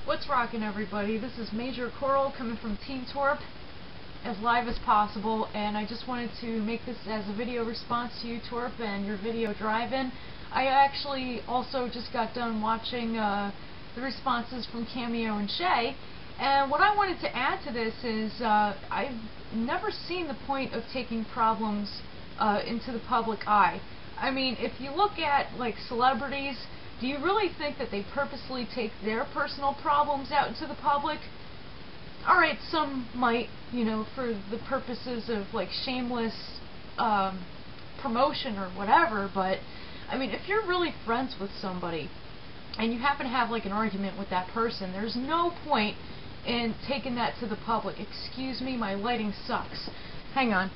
What's rockin', everybody? This is Major Coral coming from Team Torp, as live as possible, and I just wanted to make this as a video response to you, Torp, and your video drive-in. I actually also just got done watching the responses from Cameo and Shay, and what I wanted to add to this is I've never seen the point of taking problems into the public eye. I mean, if you look at, like, celebrities, do you really think that they purposely take their personal problems out into the public? Alright, some might, you know, for the purposes of, like, shameless promotion or whatever, but, I mean, if you're really friends with somebody, and you happen to have, like, an argument with that person, there's no point in taking that to the public. Excuse me, my lighting sucks. Hang on.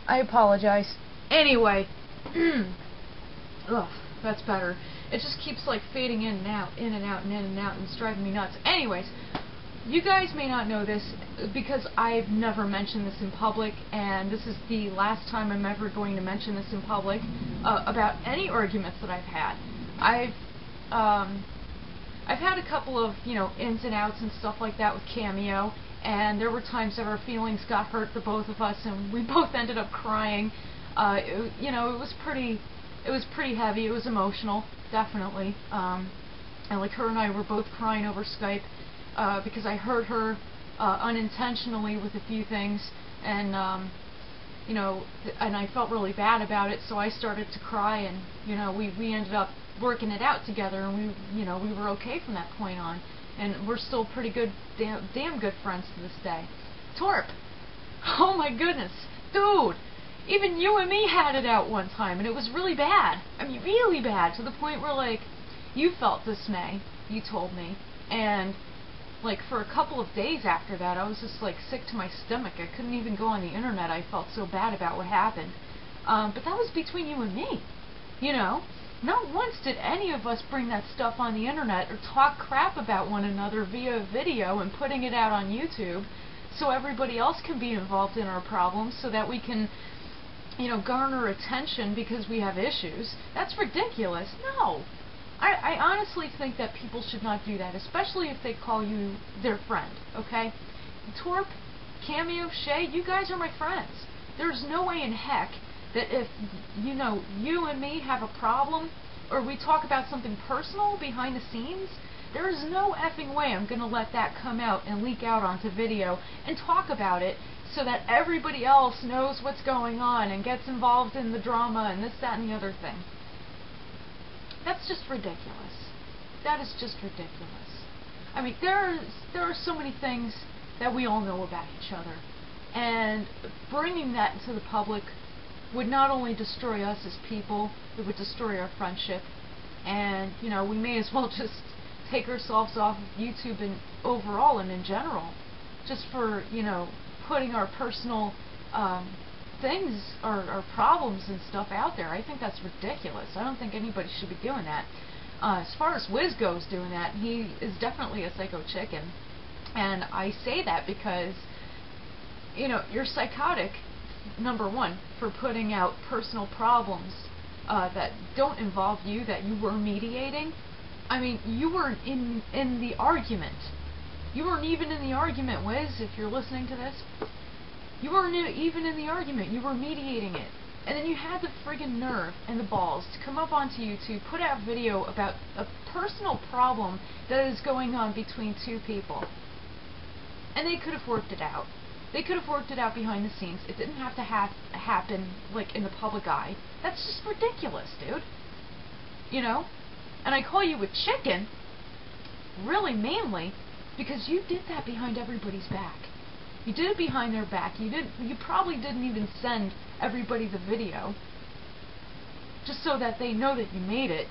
I apologize. Anyway. Ugh, that's better. It just keeps, like, fading in and out, in and out, and in and out, and it's driving me nuts. Anyways, you guys may not know this because I've never mentioned this in public, and this is the last time I'm ever going to mention this in public about any arguments that I've had. I've had a couple of, you know, ins and outs and stuff like that with Cameo, and there were times that our feelings got hurt, the both of us, and we both ended up crying. You know, it was pretty heavy. It was emotional, definitely. And like her and I were both crying over Skype because I hurt her unintentionally with a few things, and you know, and I felt really bad about it, so I started to cry, and you know, we ended up working it out together, and we were okay from that point on, and we're still pretty good, damn good friends to this day. Torp, oh my goodness, dude. Even you and me had it out one time, and it was really bad. I mean, really bad, to the point where, like, you felt dismay, you told me, and, like, for a couple of days after that, I was just, like, sick to my stomach. I couldn't even go on the internet. I felt so bad about what happened. But that was between you and me, you know? Not once did any of us bring that stuff on the internet or talk crap about one another via video and putting it out on YouTube so everybody else can be involved in our problems, so that we can, you know, garner attention because we have issues. That's ridiculous. No. I honestly think that people should not do that, especially if they call you their friend, okay? Torp, Cameo, Shay, you guys are my friends. There's no way in heck that if, you know, you and me have a problem, or we talk about something personal behind the scenes, there is no effing way I'm going to let that come out and leak out onto video and talk about it so that everybody else knows what's going on and gets involved in the drama and this, that, and the other thing. That's just ridiculous. That is just ridiculous. I mean, there are so many things that we all know about each other, and bringing that into the public would not only destroy us as people, it would destroy our friendship, and, you know, we may as well just take ourselves off of YouTube and overall and in general, just for, you know, putting our personal things, our problems and stuff out there. I think that's ridiculous. I don't think anybody should be doing that. As far as Wiz goes doing that, he is definitely a psycho chicken. And I say that because, you know, you're psychotic, number one, for putting out personal problems that don't involve you, that you were mediating. I mean, you weren't in the argument. You weren't even in the argument, Wiz, if you're listening to this. You weren't even in the argument. You were mediating it. And then you had the friggin' nerve and the balls to come up onto YouTube, put out video about a personal problem that is going on between two people. And they could have worked it out. They could have worked it out behind the scenes. It didn't have to happen, like, in the public eye. That's just ridiculous, dude. You know? And I call you a chicken, really mainly, because you did that behind everybody's back. You did it behind their back. You probably didn't even send everybody the video, just so that they know that you made it,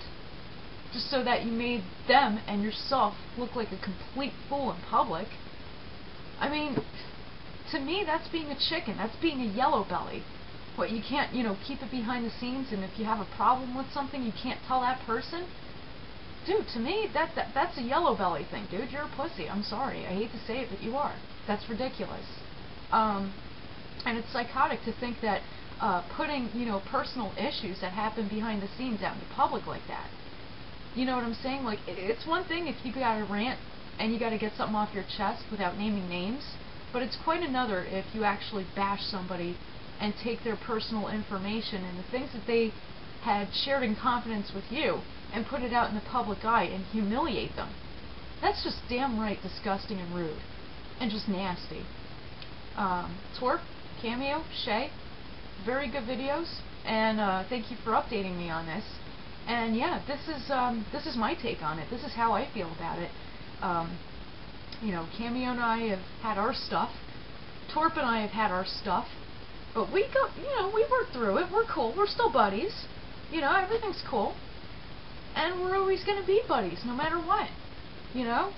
just so that you made them and yourself look like a complete fool in public. I mean, to me, that's being a chicken. That's being a yellow belly. What, you can't, you know, keep it behind the scenes, and if you have a problem with something, you can't tell that person? Dude, to me, that's a yellow belly thing, dude. You're a pussy. I'm sorry. I hate to say it, but you are. That's ridiculous. And it's psychotic to think that putting, you know, personal issues that happen behind the scenes out in the public like that. You know what I'm saying? Like, it's one thing if you got a rant and you got to get something off your chest without naming names. But it's quite another if you actually bash somebody and take their personal information and the things that they had shared in confidence with you and put it out in the public eye and humiliate them. That's just damn right disgusting and rude and just nasty. Torp, Cameo, Shay, very good videos, and thank you for updating me on this. And yeah, this is my take on it. This is how I feel about it. You know, Cameo and I have had our stuff. Torp and I have had our stuff. But we worked through it. We're cool. We're still buddies. You know, everything's cool. And we're always going to be buddies, no matter what. You know?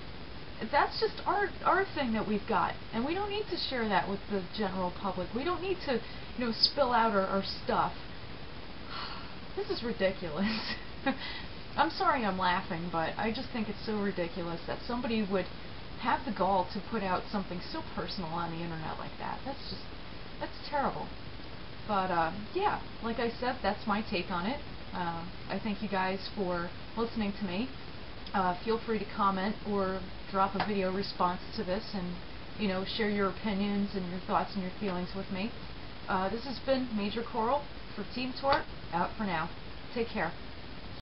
That's just our thing that we've got. And we don't need to share that with the general public. We don't need to, you know, spill out our stuff. This is ridiculous. I'm sorry I'm laughing, but I just think it's so ridiculous that somebody would have the gall to put out something so personal on the internet like that. That's terrible. But yeah, like I said, that's my take on it. I thank you guys for listening to me. Feel free to comment or drop a video response to this and, you know, share your opinions and your thoughts and your feelings with me. This has been Major Coral for Team Torp, out for now. Take care.